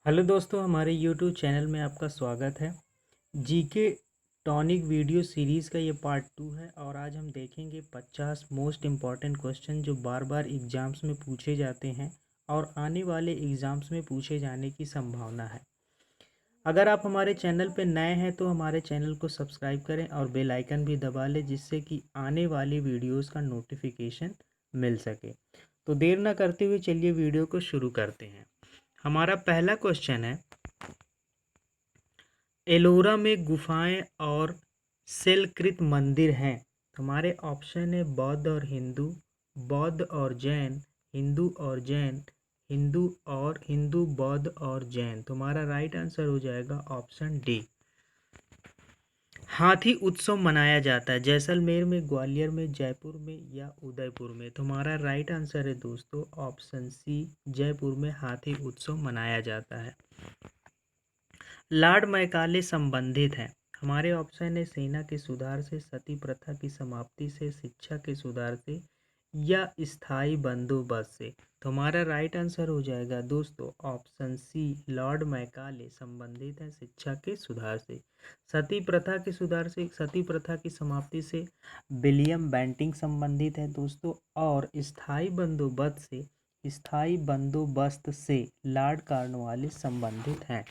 Hello दोस्तों, हमारे YouTube channel में आपका स्वागत है। जीके टॉनिक वीडियो सीरीज़ का ये पार्ट 2 है और आज हम देखेंगे 50 मोस्ट इम्पॉर्टेंट क्वेश्चन जो बार बार एग्ज़ाम्स में पूछे जाते हैं और आने वाले एग्ज़ाम्स में पूछे जाने की संभावना है। अगर आप हमारे चैनल पर नए हैं तो हमारे चैनल को सब्सक्राइब करें और बेल आइकन भी दबा लें, जिससे कि आने वाली वीडियोज़ का नोटिफिकेशन मिल सके। तो देर ना करते हुए चलिए वीडियो को शुरू करते हैं। हमारा पहला क्वेश्चन है, एलोरा में गुफाएं और शैलकृत मंदिर हैं। हमारे ऑप्शन है बौद्ध और हिंदू, बौद्ध और जैन, हिंदू और जैन, हिंदू बौद्ध और जैन। तुम्हारा राइट आंसर हो जाएगा ऑप्शन डी। हाथी उत्सव मनाया जाता है जैसलमेर में, ग्वालियर में, जयपुर में या उदयपुर में। तुम्हारा राइट आंसर है दोस्तों ऑप्शन सी, जयपुर में हाथी उत्सव मनाया जाता है। लॉर्ड मैकाले संबंधित हैं। हमारे ऑप्शन है सेना के सुधार से, सती प्रथा की समाप्ति से, शिक्षा के सुधार से या स्थायी बंदोबस्त से। तो हमारा राइट आंसर हो जाएगा दोस्तों ऑप्शन सी, लॉर्ड मैकाले संबंधित है शिक्षा के सुधार से। सती प्रथा के सुधार से, सती प्रथा की समाप्ति से विलियम बेंटिंक संबंधित है दोस्तों, और स्थायी बंदोबस्त से लॉर्ड कॉर्नवालिस संबंधित हैं।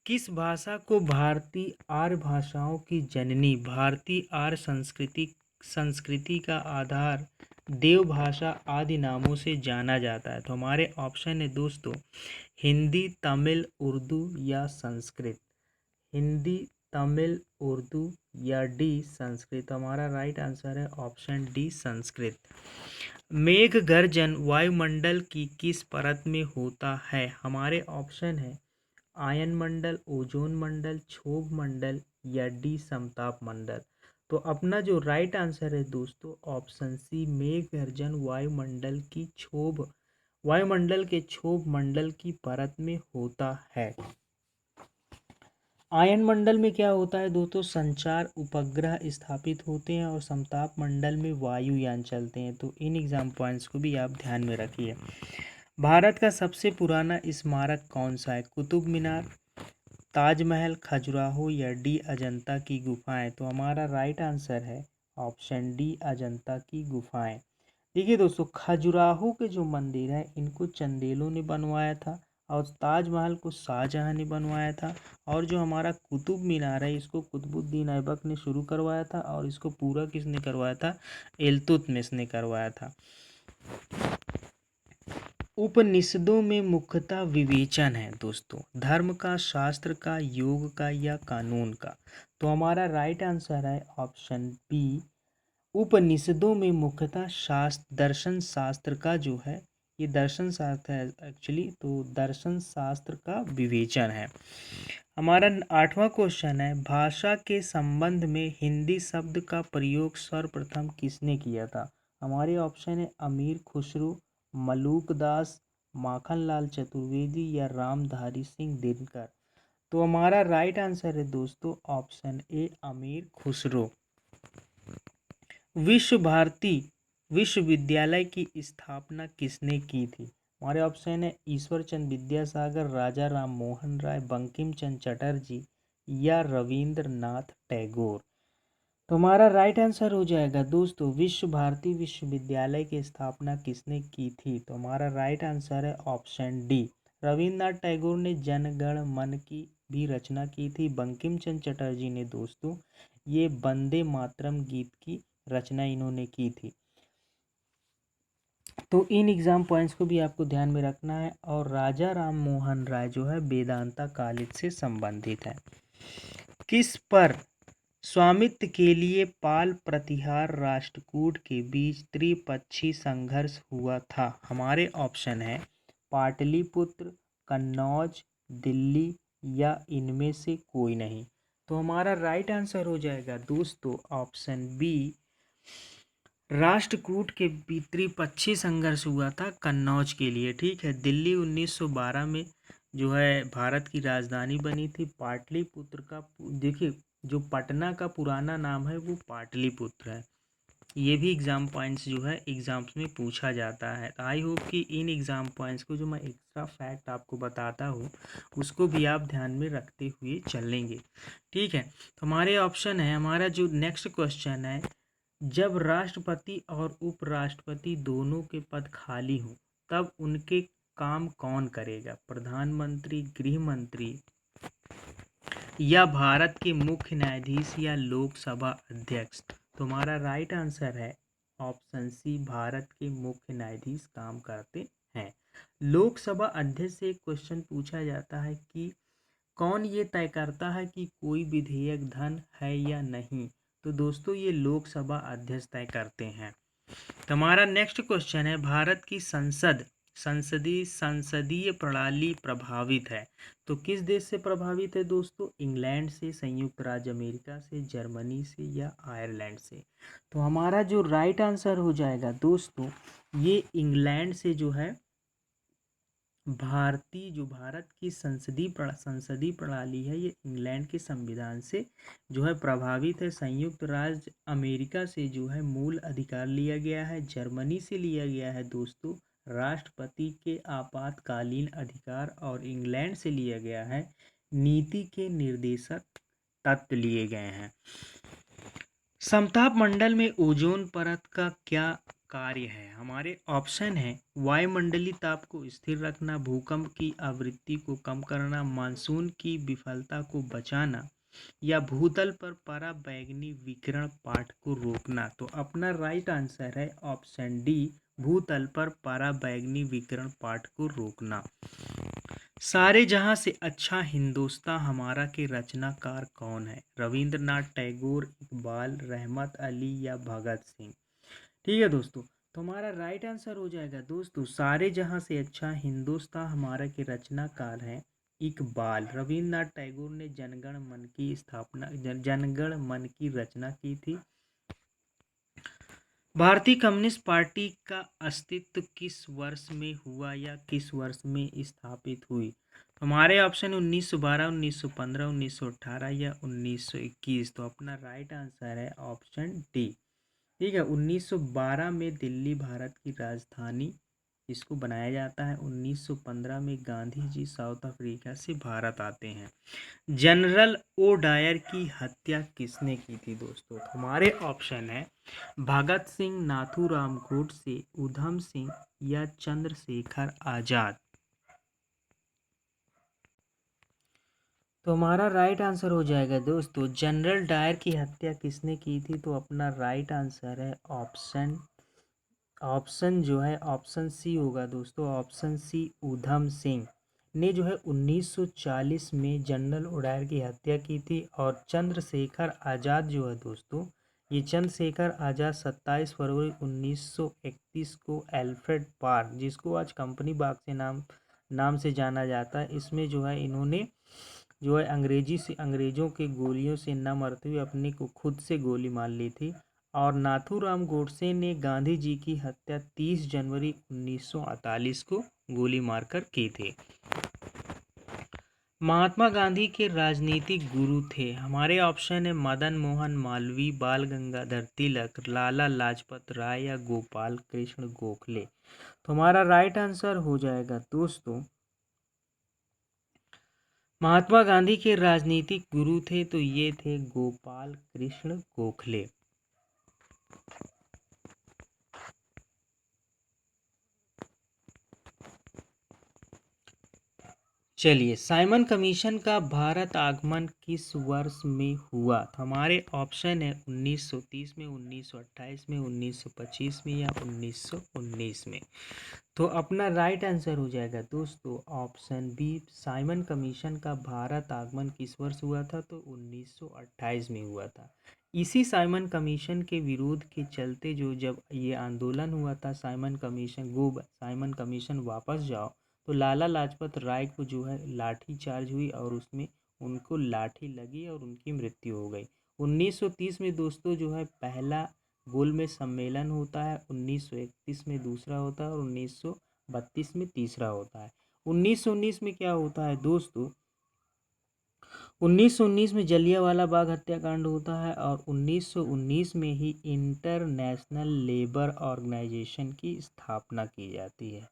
किस भाषा को भारतीय आर्य भाषाओं की जननी, भारतीय आर्य संस्कृति का आधार, देव भाषा आदि नामों से जाना जाता है? तो हमारे ऑप्शन है दोस्तों हिंदी, तमिल, उर्दू या संस्कृत। हिंदी, तमिल, उर्दू या डी संस्कृत। हमारा राइट आंसर है ऑप्शन डी संस्कृत। मेघ गर्जन वायुमंडल की किस परत में होता है? हमारे ऑप्शन है आयन मंडल, ओजोन मंडल, क्षोभ मंडल या डी समताप मंडल। तो अपना जो राइट आंसर है दोस्तों ऑप्शन सी, मेघ गर्जन वायुमंडल के क्षोभ मंडल की परत में होता है। आयन मंडल में क्या होता है दोस्तों, संचार उपग्रह स्थापित होते हैं और समताप मंडल में वायुयान चलते हैं। तो इन एग्जाम पॉइंट्स को भी आप ध्यान में रखिए। भारत का सबसे पुराना स्मारक कौन सा है? कुतुब मीनार, ताजमहल, खजुराहो या डी अजंता की गुफाएं। तो हमारा राइट आंसर है ऑप्शन डी अजंता की गुफाएं। देखिए दोस्तों, खजुराहो के जो मंदिर है इनको चंदेलों ने बनवाया था और ताजमहल को शाहजहां ने बनवाया था, और जो हमारा कुतुब मीनार है इसको कुतुबुद्दीन ऐबक ने शुरू करवाया था और इसको पूरा किसने करवाया था? इल्तुतमिश ने करवाया था। उपनिषदों में मुख्यतः विवेचन है दोस्तों, धर्म का, शास्त्र का, योग का या कानून का। तो हमारा राइट आंसर है ऑप्शन बी, उपनिषदों में मुख्यतः दर्शन शास्त्र का जो है, ये दर्शन शास्त्र है एक्चुअली, तो दर्शन शास्त्र का विवेचन है। हमारा 8वां क्वेश्चन है, भाषा के संबंध में हिंदी शब्द का प्रयोग सर्वप्रथम किसने किया था? हमारे ऑप्शन है अमीर खुसरो, मलूक दास, माखनलाल चतुर्वेदी या रामधारी सिंह दिनकर। तो हमारा राइट आंसर है दोस्तों ऑप्शन ए, अमीर खुसरो। विश्व भारती विश्वविद्यालय की स्थापना किसने की थी? हमारे ऑप्शन है ईश्वर चंद्र विद्यासागर, राजा राम मोहन राय, बंकिम चंद्र चटर्जी या रविंद्रनाथ टैगोर। तो हमारा राइट आंसर हो जाएगा दोस्तों विश्व भारती विश्वविद्यालय की स्थापना किसने की थी? तो हमारा राइट आंसर है ऑप्शन डी, रविंद्रनाथ टैगोर ने जनगण मन की भी रचना की थी। बंकिम चंद्र चटर्जी ने दोस्तों ये वंदे मातरम गीत की रचना इन्होंने की थी। तो इन एग्जाम पॉइंट्स को भी आपको ध्यान में रखना है। और राजा राम मोहन राय जो है वेदांता कॉलेज से संबंधित है। किस पर स्वामित्व के लिए पाल प्रतिहार राष्ट्रकूट के बीच त्रिपक्षीय संघर्ष हुआ था? हमारे ऑप्शन है पाटलिपुत्र, कन्नौज, दिल्ली या इनमें से कोई नहीं। तो हमारा राइट आंसर हो जाएगा दोस्तों ऑप्शन बी, राष्ट्रकूट के त्रिपक्षीय संघर्ष हुआ था कन्नौज के लिए। ठीक है, दिल्ली 1912 में जो है भारत की राजधानी बनी थी। पाटलिपुत्र का देखिए जो पटना का पुराना नाम है वो पाटलिपुत्र है। ये भी एग्ज़ाम पॉइंट्स जो है एग्ज़ाम्स में पूछा जाता है। तो आई होप कि इन एग्ज़ाम पॉइंट्स को जो मैं एक्स्ट्रा फैक्ट आपको बताता हूँ उसको भी आप ध्यान में रखते हुए चलेंगे। ठीक है, तो हमारे ऑप्शन है, हमारा जो नेक्स्ट क्वेश्चन है, जब राष्ट्रपति और उपराष्ट्रपति दोनों के पद खाली हों तब उनके काम कौन करेगा? प्रधानमंत्री, गृह मंत्री या भारत के मुख्य न्यायाधीश या लोकसभा अध्यक्ष? तो हमारा राइट आंसर है ऑप्शन सी, भारत के मुख्य न्यायाधीश काम करते हैं। लोकसभा अध्यक्ष से एक क्वेश्चन पूछा जाता है कि कौन ये तय करता है कि कोई विधेयक धन है या नहीं? तो दोस्तों ये लोकसभा अध्यक्ष तय करते हैं। तो हमारा नेक्स्ट क्वेश्चन है, भारत की संसदीय प्रणाली प्रभावित है तो किस देश से प्रभावित है दोस्तों? इंग्लैंड से, संयुक्त राज्य अमेरिका से, जर्मनी से या आयरलैंड से? तो हमारा जो राइट आंसर हो जाएगा दोस्तों, ये इंग्लैंड से जो है, भारत की संसदीय प्रणाली है ये इंग्लैंड के संविधान से जो है प्रभावित है। संयुक्त राज्य अमेरिका से जो है मूल अधिकार लिया गया है। जर्मनी से लिया गया है दोस्तों राष्ट्रपति के आपातकालीन अधिकार, और इंग्लैंड से लिया गया है नीति के निर्देशक तत्व लिए गए हैं। समताप मंडल में ओजोन परत का क्या कार्य है? हमारे ऑप्शन है, वायुमंडलीय ताप को स्थिर रखना, भूकंप की आवृत्ति को कम करना, मानसून की विफलता को बचाना या भूतल पर पराबैंगनी विकिरण पाठ को रोकना। तो अपना राइट आंसर है ऑप्शन डी, भूतल पर पराबैंगनी विकिरण पाठ को रोकना। सारे जहां से अच्छा हिंदुस्तान हमारा के रचनाकार कौन है? रविंद्रनाथ टैगोर, इकबाल, रहमत अली या भगत सिंह? ठीक है दोस्तों, तो हमारा राइट आंसर हो जाएगा दोस्तों, सारे जहां से अच्छा हिंदुस्तान हमारा के रचनाकार हैं इकबाल। रविंद्रनाथ टैगोर ने जनगण मन की रचना की थी। भारतीय कम्युनिस्ट पार्टी का अस्तित्व किस वर्ष में हुआ या किस वर्ष में स्थापित हुई? हमारे ऑप्शन 1912, 1915, 1918 या 1921। तो अपना राइट आंसर है ऑप्शन डी। ठीक है, 1912 में दिल्ली भारत की राजधानी इसको बनाया जाता है। 1915 में गांधी जी साउथ अफ्रीका से भारत आते हैं। जनरल ओ डायर की हत्या किसने की थी दोस्तों? तो हमारे ऑप्शन है भगत सिंह, नाथूराम गोडसे, उधम सिंह या चंद्रशेखर आजाद। तो हमारा राइट आंसर हो जाएगा दोस्तों, जनरल डायर की हत्या किसने की थी? तो अपना राइट आंसर है ऑप्शन जो है ऑप्शन सी होगा दोस्तों, ऑप्शन सी, उधम सिंह ने जो है 1940 में जनरल उडायर की हत्या की थी। और चंद्रशेखर आज़ाद जो है दोस्तों, ये चंद्रशेखर आज़ाद 27 फरवरी 1931 को एल्फ्रेड पार्क, जिसको आज कंपनी बाग से नाम से जाना जाता है, इसमें जो है इन्होंने जो है अंग्रेज़ों के गोलियों से न मरते हुए अपने को खुद से गोली मार ली थी। और नाथूराम गोडसे ने गांधी जी की हत्या 30 जनवरी 1948 को गोली मारकर की थी। महात्मा गांधी के राजनीतिक गुरु थे? हमारे ऑप्शन है मदन मोहन मालवीय, बाल गंगाधर तिलक, लाला लाजपत राय या गोपाल कृष्ण गोखले। तो हमारा राइट आंसर हो जाएगा दोस्तों, महात्मा गांधी के राजनीतिक गुरु थे तो ये थे गोपाल कृष्ण गोखले। चलिए, साइमन कमीशन का भारत आगमन किस वर्ष में हुआ? तो हमारे ऑप्शन है 1930 में, 1928 में, 1925 में या 1919 में। तो अपना राइट आंसर हो जाएगा दोस्तों ऑप्शन बी, साइमन कमीशन का भारत आगमन किस वर्ष हुआ था? तो 1928 में हुआ था। इसी साइमन कमीशन के विरोध के चलते जब ये आंदोलन हुआ था, साइमन कमीशन वापस जाओ, तो लाला लाजपत राय को जो है लाठी चार्ज हुई और उसमें उनको लाठी लगी और उनकी मृत्यु हो गई। 1930 में दोस्तों जो है पहला गोल में सम्मेलन होता है, 1931 में दूसरा होता है और 1932 में तीसरा होता है। 1919 में क्या होता है दोस्तों, 1919 में जलियांवाला बाग हत्याकांड होता है और 1919 में ही इंटरनेशनल लेबर ऑर्गेनाइजेशन की स्थापना की जाती है।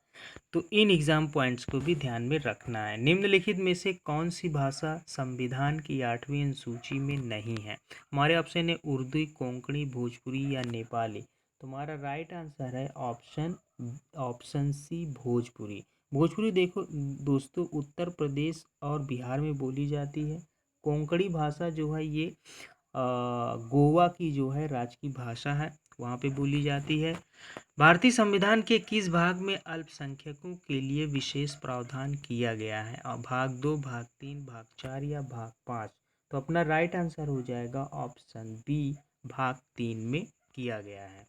तो इन एग्जाम पॉइंट्स को भी ध्यान में रखना है। निम्नलिखित में से कौन सी भाषा संविधान की 8वीं अनुसूची में नहीं है? हमारे ऑप्शन है उर्दू, कोंकणी, भोजपुरी या नेपाली। तुम्हारा राइट आंसर है ऑप्शन सी भोजपुरी। भोजपुरी देखो दोस्तों उत्तर प्रदेश और बिहार में बोली जाती है। कोंकणी भाषा जो है ये गोवा की जो है राज्य की भाषा है, वहाँ पे बोली जाती है। भारतीय संविधान के किस भाग में अल्पसंख्यकों के लिए विशेष प्रावधान किया गया है? और भाग 2, भाग 3, भाग 4 या भाग 5? तो अपना राइट आंसर हो जाएगा ऑप्शन बी, भाग 3 में किया गया है।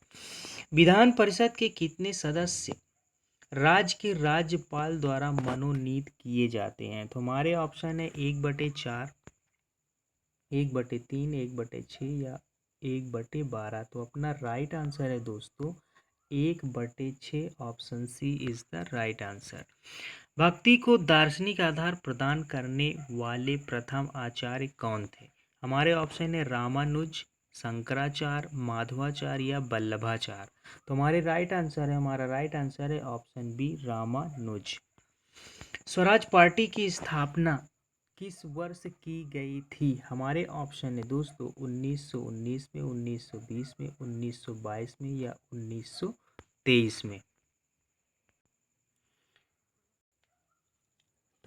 विधान परिषद के कितने सदस्य राज्य के राज्यपाल द्वारा मनोनीत किए जाते हैं? तो हमारे ऑप्शन है 1/4, 1/3, 1/6 या 1/12। तो अपना राइट आंसर है दोस्तों 1/6, option C is the right answer. भक्ति को दार्शनिक आधार प्रदान करने वाले प्रथम आचार्य कौन थे? हमारे ऑप्शन है रामानुज, शंकराचार्य, माधवाचार्य या वल्लभाचार्य। तो हमारा राइट आंसर है option B, Ramanuja. Swaraj Party की स्थापना किस वर्ष की गई थी? हमारे ऑप्शन है दोस्तों 1919 में, 1920 में, 1922 में या 1923 में।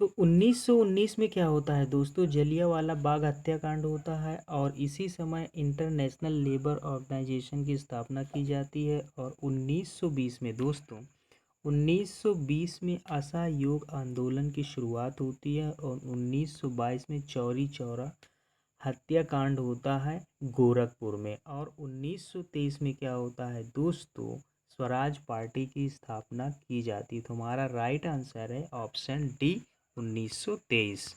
तो 1919 में क्या होता है दोस्तों? जलियांवाला बाग हत्याकांड होता है और इसी समय इंटरनेशनल लेबर ऑर्गेनाइजेशन की स्थापना की जाती है। और 1920 में दोस्तों 1920 में असहयोग आंदोलन की शुरुआत होती है और 1922 में चौरी चौरा हत्याकांड होता है गोरखपुर में। और 1923 में क्या होता है दोस्तों? स्वराज पार्टी की स्थापना की जाती है। तो हमारा राइट आंसर है ऑप्शन डी, 1923।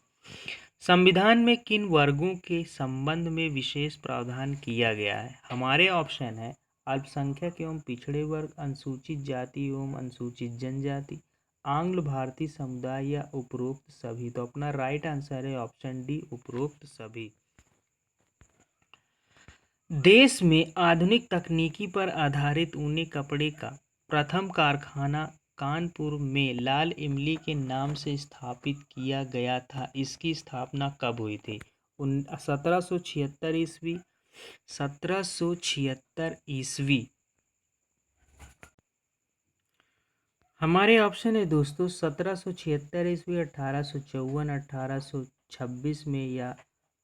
संविधान में किन वर्गों के संबंध में विशेष प्रावधान किया गया है? हमारे ऑप्शन है अल्पसंख्यक एवं पिछड़े वर्ग, अनुसूचित जाति एवं अनुसूचित जनजाति, आंग्ल भारतीय समुदाय या उपरोक्त सभी। तो अपना राइट आंसर है ऑप्शन डी, उपरोक्त सभी। देश में आधुनिक तकनीकी पर आधारित ऊनी कपड़े का प्रथम कारखाना कानपुर में लाल इमली के नाम से स्थापित किया गया था। इसकी स्थापना कब हुई थी? 1776 ईस्वी, 1776 ईस्वी। हमारे ऑप्शन है दोस्तों 1776 ईस्वी, 1854, 1826 में या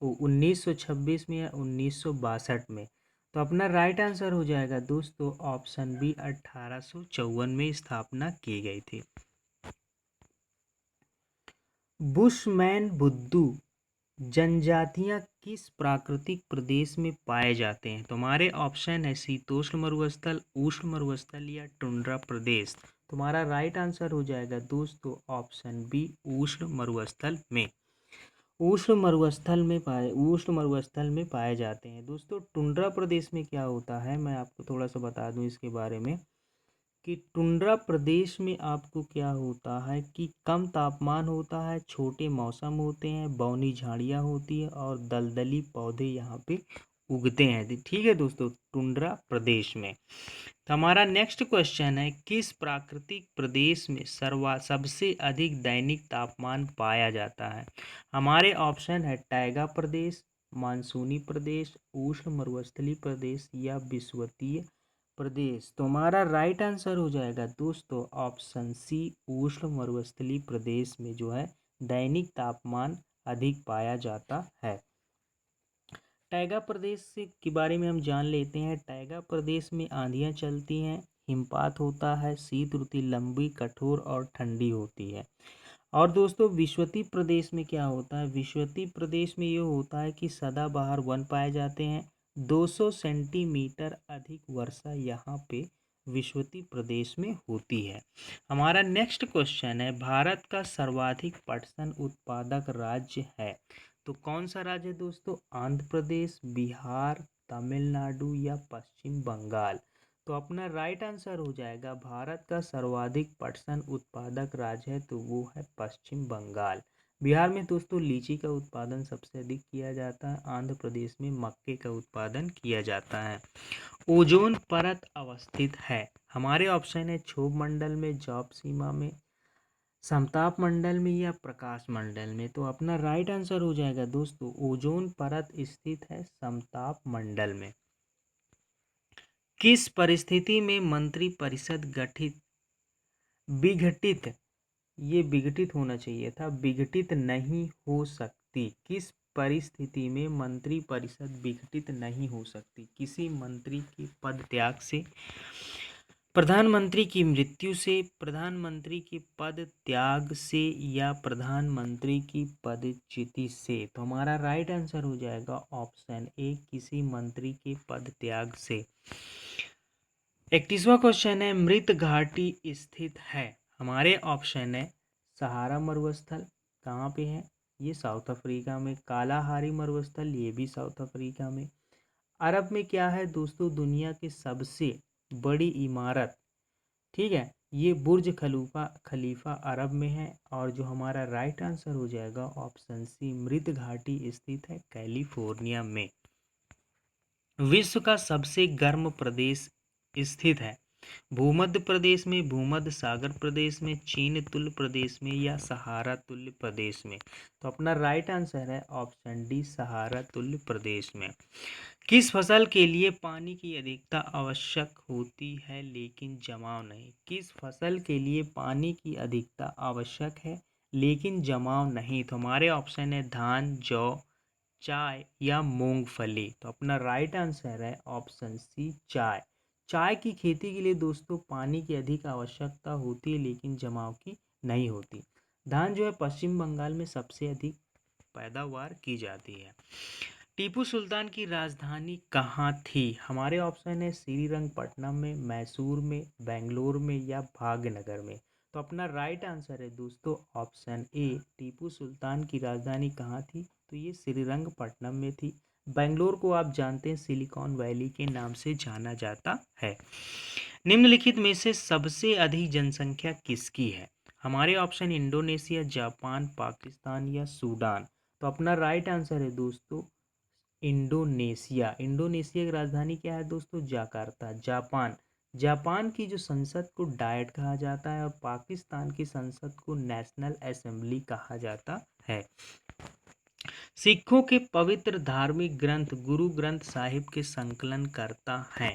1926 में या 1962 में। तो अपना राइट आंसर हो जाएगा दोस्तों ऑप्शन बी, 1854 में स्थापना की गई थी। बुशमैन बुद्दू जनजातियां किस प्राकृतिक प्रदेश में पाए जाते हैं? तो हमारे ऑप्शन है शीतोष्ण मरुस्थल, उष्ण मरुस्थल या टुंड्रा प्रदेश। तुम्हारा राइट आंसर हो जाएगा दोस्तों ऑप्शन बी, उष्ण मरुस्थल में। उष्ण मरुस्थल में पाए जाते हैं। दोस्तों टुंड्रा प्रदेश में क्या होता है, मैं आपको थोड़ा सा बता दूं इसके बारे में कि टुंड्रा प्रदेश में आपको क्या होता है कि कम तापमान होता है, छोटे मौसम होते हैं, बौनी झाड़ियाँ होती है और दलदली पौधे यहाँ पे उगते हैं। ठीक है दोस्तों, टुंड्रा प्रदेश में। तो हमारा नेक्स्ट क्वेश्चन है किस प्राकृतिक प्रदेश में सबसे अधिक दैनिक तापमान पाया जाता है? हमारे ऑप्शन है टैगा प्रदेश, मानसूनी प्रदेश, उष्ण मरुस्थलीय प्रदेश या विषुवतीय प्रदेश। तो हमारा राइट आंसर हो जाएगा दोस्तों ऑप्शन सी, उष्ण मरुस्थलीय प्रदेश में जो है दैनिक तापमान अधिक पाया जाता है। टैगा प्रदेश से के बारे में हम जान लेते हैं। टैगा प्रदेश में आंधियाँ चलती हैं, हिमपात होता है, शीत ऋतु लंबी, कठोर और ठंडी होती है। और दोस्तों विषुवतीय प्रदेश में क्या होता है? विषुवतीय प्रदेश में ये होता है कि सदाबहार वन पाए जाते हैं। 200 सेंटीमीटर अधिक वर्षा यहाँ पे विषुवतीय प्रदेश में होती है। हमारा नेक्स्ट क्वेश्चन है भारत का सर्वाधिक पटसन उत्पादक राज्य है, तो कौन सा राज्य है दोस्तों? आंध्र प्रदेश, बिहार, तमिलनाडु या पश्चिम बंगाल। तो अपना राइट आंसर हो जाएगा भारत का सर्वाधिक पटसन उत्पादक राज्य है तो वो है पश्चिम बंगाल। बिहार में दोस्तों लीची का उत्पादन सबसे अधिक किया जाता है। आंध्र प्रदेश में मक्के का उत्पादन किया जाता है। ओजोन परत अवस्थित है। हमारे ऑप्शन है क्षोभ मंडल में, जॉब सीमा में, समताप मंडल में या प्रकाश मंडल में। तो अपना राइट आंसर हो जाएगा दोस्तों ओजोन परत स्थित है समताप मंडल में। किस परिस्थिति में मंत्रिपरिषद विघटित, ये विघटित होना चाहिए था, विघटित नहीं हो सकती। किस परिस्थिति में मंत्रिपरिषद विघटित नहीं हो सकती? किसी मंत्री के पद त्याग से, प्रधानमंत्री की मृत्यु से, प्रधानमंत्री के पद त्याग से या प्रधानमंत्री की पदच्युति से। तो हमारा राइट आंसर हो जाएगा ऑप्शन ए किसी मंत्री के पद त्याग से। 31वां क्वेश्चन है मृत घाटी स्थित है। हमारे ऑप्शन है सहारा मरुस्थल, कहाँ पे है? ये साउथ अफ्रीका में। कालाहारी मरुस्थल, ये भी साउथ अफ्रीका में। अरब में क्या है दोस्तों? दुनिया की सबसे बड़ी इमारत, ठीक है, ये बुर्ज खलीफा अरब में है। और जो हमारा राइट आंसर हो जाएगा ऑप्शन सी मृत घाटी स्थित है कैलिफोर्निया में। विश्व का सबसे गर्म प्रदेश स्थित है भूमध्य प्रदेश में, भूमध्य सागर प्रदेश में, चीन तुल्य प्रदेश में या सहारा तुल्य प्रदेश में। तो अपना राइट आंसर है ऑप्शन डी सहारा तुल्य प्रदेश में। किस फसल के लिए पानी की अधिकता आवश्यक होती है लेकिन जमाव नहीं? किस फसल के लिए पानी की अधिकता आवश्यक है लेकिन जमाव नहीं? तो हमारे ऑप्शन है धान, जौ, चाय या मूंगफली। तो अपना राइट आंसर है ऑप्शन सी चाय। चाय की खेती के लिए दोस्तों पानी की अधिक आवश्यकता होती है लेकिन जमाव की नहीं होती। धान जो है पश्चिम बंगाल में सबसे अधिक पैदावार की जाती है। टीपू सुल्तान की राजधानी कहाँ थी? हमारे ऑप्शन है श्रीरंगपट्टनम में, मैसूर में, बेंगलोर में या भाग्यनगर में। तो अपना राइट आंसर है दोस्तों ऑप्शन ए टीपू सुल्तान की राजधानी कहाँ थी? तो ये श्रीरंगपट्टनम में थी। बेंगलोर को आप जानते हैं सिलिकॉन वैली के नाम से जाना जाता है। निम्नलिखित में से सबसे अधिक जनसंख्या किसकी है? हमारे ऑप्शन इंडोनेशिया, जापान, पाकिस्तान या सूडान। तो अपना राइट आंसर है दोस्तों इंडोनेशिया। इंडोनेशिया की राजधानी क्या है दोस्तों? जकार्ता। जापान, जापान की जो संसद को डायट कहा जाता है और पाकिस्तान की संसद को नेशनल असेंबली कहा जाता है। सिखों के पवित्र धार्मिक ग्रंथ गुरु ग्रंथ साहिब के संकलन करता है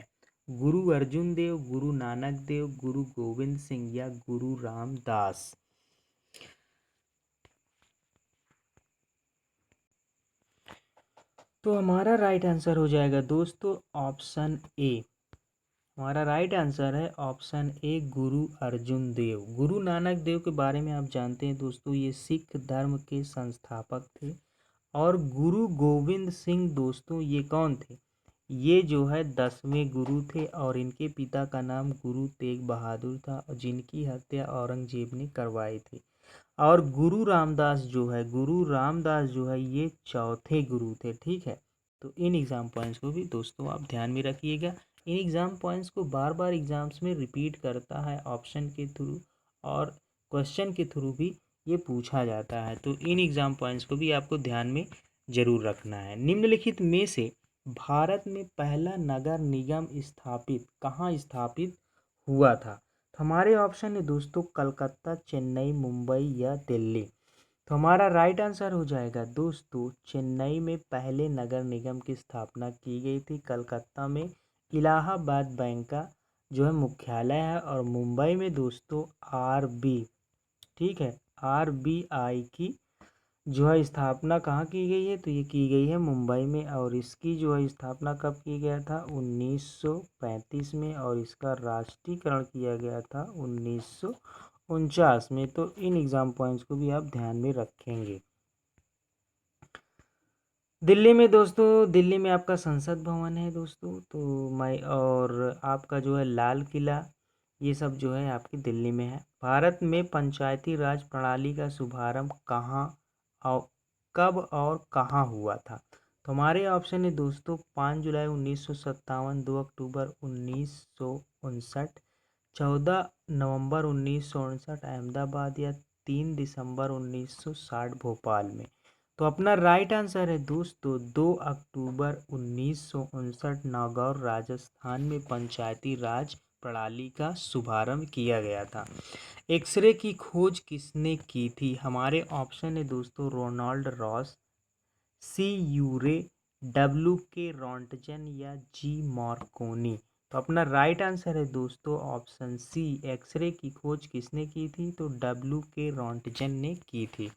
गुरु अर्जुन देव, गुरु नानक देव, गुरु गोविंद सिंह या गुरु रामदास। तो हमारा राइट आंसर हो जाएगा दोस्तों ऑप्शन ए। हमारा राइट आंसर है ऑप्शन ए गुरु अर्जुन देव। गुरु नानक देव के बारे में आप जानते हैं दोस्तों, ये सिख धर्म के संस्थापक थे। और गुरु गोविंद सिंह दोस्तों ये कौन थे? ये जो है 10वें गुरु थे और इनके पिता का नाम गुरु तेग बहादुर था, जिनकी हत्या औरंगजेब ने करवाई थी। और गुरु रामदास जो है, गुरु रामदास जो है ये चौथे गुरु थे, ठीक है। तो इन एग्ज़ाम पॉइंट्स को भी दोस्तों आप ध्यान में रखिएगा। इन एग्ज़ाम पॉइंट्स को बार बार एग्ज़ाम्स में रिपीट करता है ऑप्शन के थ्रू और क्वेश्चन के थ्रू भी ये पूछा जाता है। तो इन एग्ज़ाम पॉइंट्स को भी आपको ध्यान में ज़रूर रखना है। निम्नलिखित में से भारत में पहला नगर निगम स्थापित कहाँ स्थापित हुआ था? तो हमारे ऑप्शन है दोस्तों कलकत्ता, चेन्नई, मुंबई या दिल्ली। तो हमारा राइट आंसर हो जाएगा दोस्तों चेन्नई में पहले नगर निगम की स्थापना की गई थी। कलकत्ता में इलाहाबाद बैंक का जो है मुख्यालय है और मुंबई में दोस्तों आरबी, ठीक है, आरबीआई की जो है स्थापना कहाँ की गई है? तो ये की गई है मुंबई में। और इसकी जो है स्थापना कब की गया था? 1935 में। और इसका राष्ट्रीयकरण किया गया था 1949 में। तो इन एग्ज़ाम पॉइंट्स को भी आप ध्यान में रखेंगे। दिल्ली में दोस्तों, दिल्ली में आपका संसद भवन है दोस्तों। तो मैं और आपका जो है लाल किला, ये सब जो है आपकी दिल्ली में है। भारत में पंचायती राज प्रणाली का शुभारंभ कहाँ और कब और कहाँ हुआ था? तो हमारे ऑप्शन है दोस्तों 5 जुलाई 1957, 2 अक्टूबर 1959, 14 नवंबर 1959 अहमदाबाद या 3 दिसंबर 1960 भोपाल में। तो अपना राइट आंसर है दोस्तों 2 अक्टूबर 1959 नागौर राजस्थान में पंचायती राज प्रणाली का शुभारंभ किया गया था। एक्सरे की खोज किसने की थी? हमारे ऑप्शन है दोस्तों रोनाल्ड रॉस, सी यूरे, डब्ल्यू के रॉन्टजन या जी मार्कोनी। तो अपना राइट आंसर है दोस्तों ऑप्शन सी, एक्सरे की खोज किसने की थी? तो डब्ल्यू के रॉन्टजन ने की थी।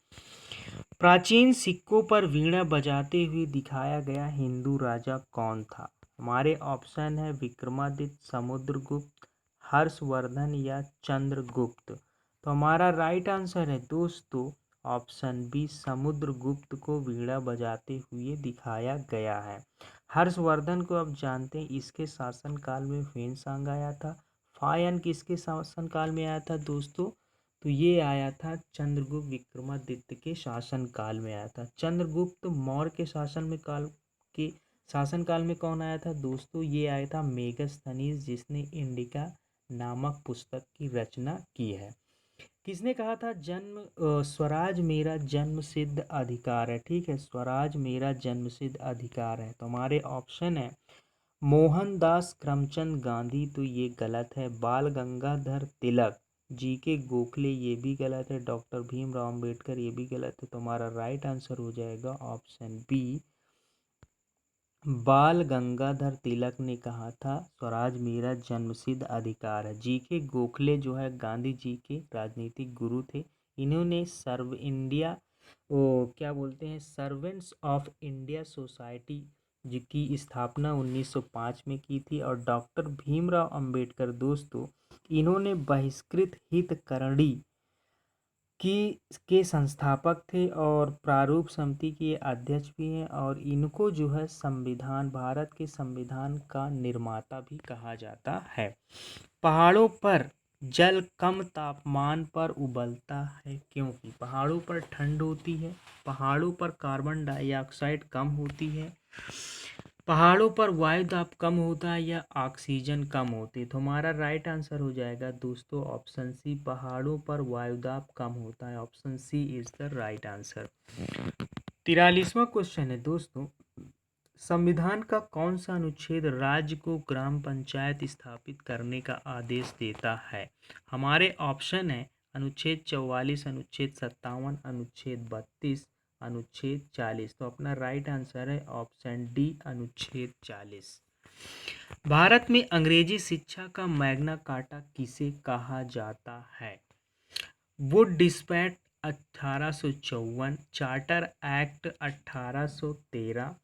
प्राचीन सिक्कों पर वीणा बजाते हुए दिखाया गया हिंदू राजा कौन था? हमारे ऑप्शन है विक्रमादित्य, समुद्रगुप्त, हर्षवर्धन या चंद्रगुप्त। तो हमारा राइट आंसर है दोस्तों ऑप्शन बी, समुद्रगुप्त को वीणा बजाते हुए दिखाया गया है। हर्षवर्धन को आप जानते हैं, इसके शासनकाल में फेनसांग आया था। फायन किसके शासनकाल में आया था दोस्तों? तो ये आया था चंद्रगुप्त विक्रमादित्य के शासनकाल में आया था। चंद्रगुप्त मौर्य के शासनकाल में कौन आया था दोस्तों? ये आया था मेगस्थनीज, जिसने इंडिका नामक पुस्तक की रचना की है। किसने कहा था स्वराज मेरा जन्मसिद्ध अधिकार है? ठीक है, स्वराज मेरा जन्मसिद्ध अधिकार है। तो हमारे ऑप्शन है मोहनदास करमचंद गांधी, तो ये गलत है। बाल गंगाधर तिलक, जी के गोखले, ये भी गलत है। डॉक्टर भीमराव अंबेडकर, ये भी गलत है। तो हमारा राइट आंसर हो जाएगा ऑप्शन बी, बाल गंगाधर तिलक ने कहा था स्वराज मेरा जन्मसिद्ध अधिकार है। जी के गोखले जो है गांधी जी के राजनीतिक गुरु थे। इन्होंने सर्व इंडिया क्या बोलते हैं सर्वेंट्स ऑफ इंडिया सोसाइटी की स्थापना 1905 में की थी। और डॉक्टर भीमराव अंबेडकर दोस्तों, इन्होंने बहिष्कृत हितकरणी के संस्थापक थे और प्रारूप समिति के अध्यक्ष भी हैं। और इनको जो है संविधान, भारत के संविधान का निर्माता भी कहा जाता है। पहाड़ों पर जल कम तापमान पर उबलता है क्योंकि पहाड़ों पर ठंड होती है, पहाड़ों पर कार्बन डाइऑक्साइड कम होती है, पहाड़ों पर वायु दाब कम होता है या ऑक्सीजन कम होती है। तो हमारा राइट आंसर हो जाएगा दोस्तों ऑप्शन सी, पहाड़ों पर वायु दाब कम होता है। Option C is the right answer. 43वां क्वेश्चन है दोस्तों, संविधान का कौन सा अनुच्छेद राज्य को ग्राम पंचायत स्थापित करने का आदेश देता है? हमारे ऑप्शन है अनुच्छेद 44, अनुच्छेद 57, अनुच्छेद 32, अनुच्छेद 40। तो अपना राइट आंसर है ऑप्शन डी, अनुच्छेद 40। भारत में अंग्रेजी शिक्षा का मैग्ना कार्टा किसे कहा जाता है? Wood dispatch 1854, charter act 1813,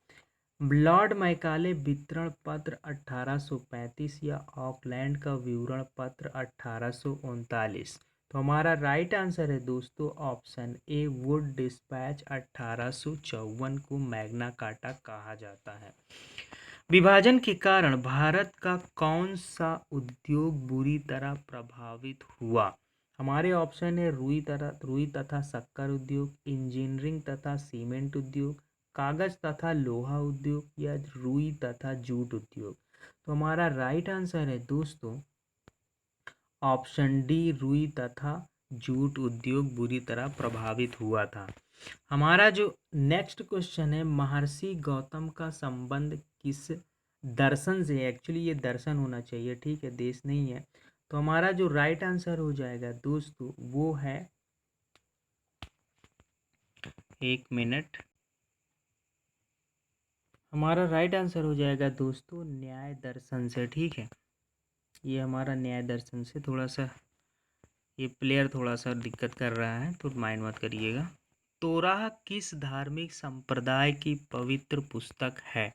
Lord Macaulay वितरण पत्र 1835 या ऑकलैंड का विवरण पत्र 1839। तो हमारा राइट आंसर है दोस्तों ऑप्शन ए, वुड डिस्पैच 1854 को मैग्ना कार्टा कहा जाता है। विभाजन के कारण भारत का कौन सा उद्योग बुरी तरह प्रभावित हुआ? हमारे ऑप्शन है रुई तथा शक्कर उद्योग, इंजीनियरिंग तथा सीमेंट उद्योग, कागज तथा लोहा उद्योग या रुई तथा जूट उद्योग। तो हमारा राइट आंसर है दोस्तों ऑप्शन डी, रुई तथा जूट उद्योग बुरी तरह प्रभावित हुआ था। हमारा जो नेक्स्ट क्वेश्चन है, महर्षि गौतम का संबंध किस दर्शन से? एक्चुअली ये दर्शन होना चाहिए, ठीक है, देश नहीं है। तो हमारा जो राइट आंसर हो जाएगा दोस्तों वो है, एक मिनट, हमारा राइट आंसर हो जाएगा दोस्तों न्याय दर्शन से। ठीक है, ये हमारा न्याय दर्शन से, थोड़ा सा ये प्लेयर थोड़ा सा दिक्कत कर रहा है तो माइंड मत करिएगा। तोराह किस धार्मिक संप्रदाय की पवित्र पुस्तक है?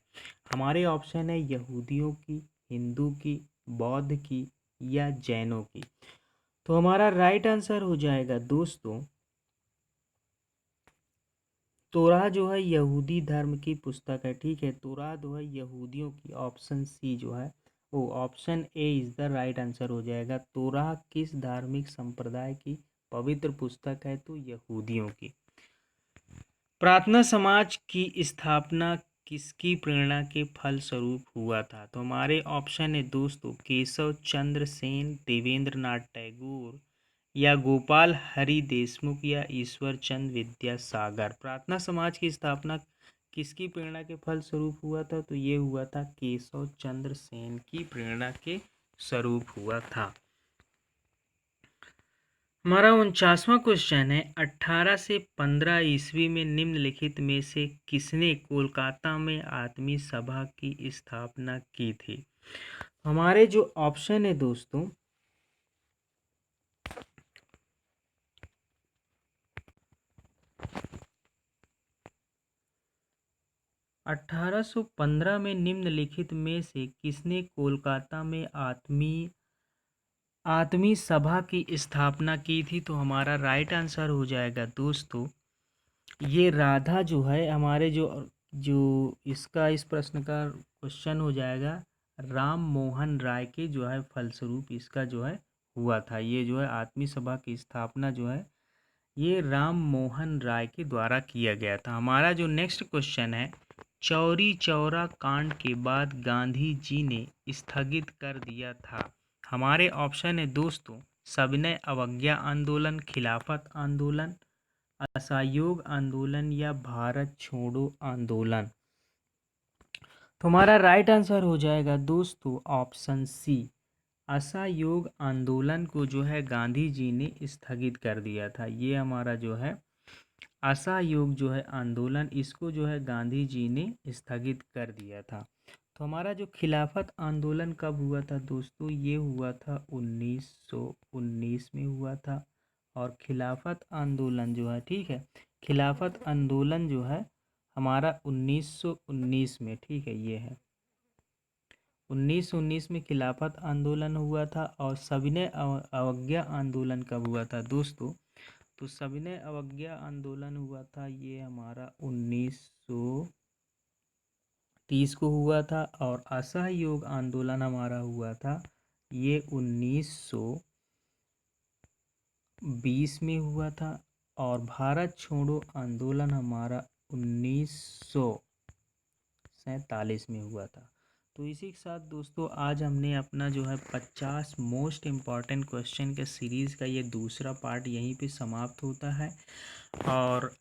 हमारे ऑप्शन है यहूदियों की, हिंदू की, बौद्ध की या जैनों की। तो हमारा राइट आंसर हो जाएगा दोस्तों तोराह जो है यहूदी धर्म की पुस्तक है। ठीक है, तोराह जो है यहूदियों की, ऑप्शन सी जो है वो option A is the right answer हो जाएगा। तोराह किस धार्मिक संप्रदाय की पवित्र पुस्तक है? तो यहूदियों की। प्रार्थना समाज की स्थापना किसकी प्रेरणा के फलस्वरूप हुआ था? तो हमारे ऑप्शन है दोस्तों केशव चंद्र सेन, देवेंद्र नाथ टैगोर या गोपाल हरि देशमुख या ईश्वर चंद विद्यासागर। प्रार्थना समाज की स्थापना किसकी प्रेरणा के फल स्वरूप हुआ था? तो ये हुआ था केशव चंद्र सेन की प्रेरणा के स्वरूप हुआ था। हमारा 49वां क्वेश्चन है, 18 से 15 ईस्वी में निम्नलिखित में से किसने कोलकाता में आत्मी सभा की स्थापना की थी? हमारे जो ऑप्शन है दोस्तों, 1815 में निम्नलिखित में से किसने कोलकाता में आत्मी सभा की स्थापना की थी? तो हमारा राइट आंसर हो जाएगा दोस्तों, ये राधा जो है, हमारे जो जो इसका इस प्रश्न का क्वेश्चन हो जाएगा, राम मोहन राय के जो है फलस्वरूप इसका जो है हुआ था। ये जो है आत्मी सभा की स्थापना जो है ये राम मोहन राय के द्वारा किया गया था। हमारा जो नेक्स्ट क्वेश्चन है, चौरी चौरा कांड के बाद गांधी जी ने स्थगित कर दिया था। हमारे ऑप्शन है दोस्तों, सविनय अवज्ञा आंदोलन, खिलाफत आंदोलन, असहयोग आंदोलन या भारत छोड़ो आंदोलन। तो हमारा राइट आंसर हो जाएगा दोस्तों ऑप्शन सी, असहयोग आंदोलन को जो है गांधी जी ने स्थगित कर दिया था। ये हमारा जो है असहयोग जो है आंदोलन, इसको जो है गांधी जी ने स्थगित कर दिया था। तो हमारा जो खिलाफत आंदोलन कब हुआ था दोस्तों? ये हुआ था 1919 में हुआ था। और खिलाफत आंदोलन जो है, ठीक है, खिलाफत आंदोलन जो है हमारा 1919 में, ठीक है, ये है 1919 में खिलाफत आंदोलन हुआ था। और सविनय अवज्ञा आंदोलन कब हुआ था दोस्तों? तो सविनय अवज्ञा आंदोलन हुआ था ये हमारा 1930 को हुआ था। और असहयोग आंदोलन हमारा हुआ था ये 1920 में हुआ था। और भारत छोड़ो आंदोलन हमारा 1947 में हुआ था। तो इसी के साथ दोस्तों आज हमने अपना जो है 50 मोस्ट इम्पॉर्टेंट क्वेश्चन के सीरीज़ का ये दूसरा पार्ट यहीं पे समाप्त होता है। और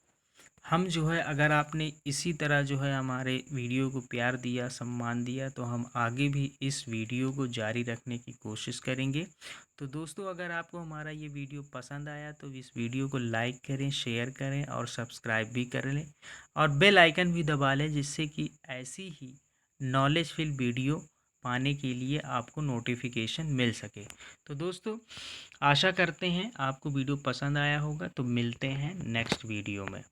हम जो है, अगर आपने इसी तरह जो है हमारे वीडियो को प्यार दिया, सम्मान दिया, तो हम आगे भी इस वीडियो को जारी रखने की कोशिश करेंगे। तो दोस्तों अगर आपको हमारा ये वीडियो पसंद आया तो इस वीडियो को लाइक करें, शेयर करें और सब्सक्राइब भी कर लें और बेल आइकन भी दबा लें, जिससे कि ऐसी ही नॉलेज फिल वीडियो पाने के लिए आपको नोटिफिकेशन मिल सके। तो दोस्तों आशा करते हैं आपको वीडियो पसंद आया होगा। तो मिलते हैं नेक्स्ट वीडियो में।